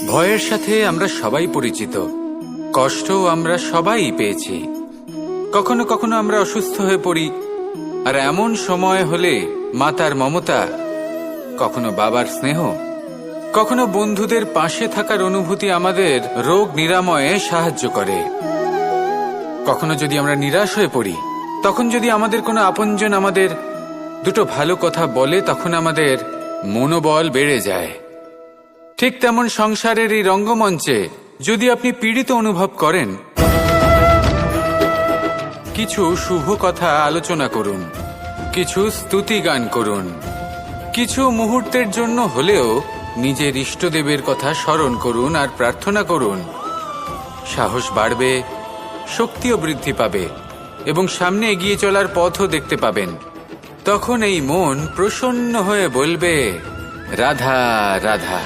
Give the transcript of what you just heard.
ভয়ের সাথে আমরা সবাই পরিচিত, কষ্টও আমরা সবাই পেয়েছি। কখনো কখনো আমরা অসুস্থ হয়ে পড়ি, আর এমন সময় হলে মাতার মমতা, কখনো বাবার স্নেহ, কখনো বন্ধুদের পাশে থাকার অনুভূতি আমাদের রোগ নিরাময়ে সাহায্য করে। কখনো যদি আমরা নিরাশ হয়ে পড়ি, তখন যদি আমাদের কোনো আপনজন আমাদের দুটো ভালো কথা বলে, তখন আমাদের মনোবল বেড়ে যায়। ঠিক তেমন সংসারের এই রঙ্গমঞ্চে যদি আপনি পীড়িত অনুভব করেন, কিছু শুভ কথা আলোচনা করুন, কিছু স্তুতি গান করুন, কিছু মুহূর্তের জন্য হলেও নিজের ইষ্টদেবের কথা স্মরণ করুন আর প্রার্থনা করুন। সাহস বাড়বে, শক্তিও বৃদ্ধি পাবে এবং সামনে এগিয়ে চলার পথও দেখতে পাবেন। তখন এই মন প্রসন্ন হয়ে বলবে, রাধা রাধা।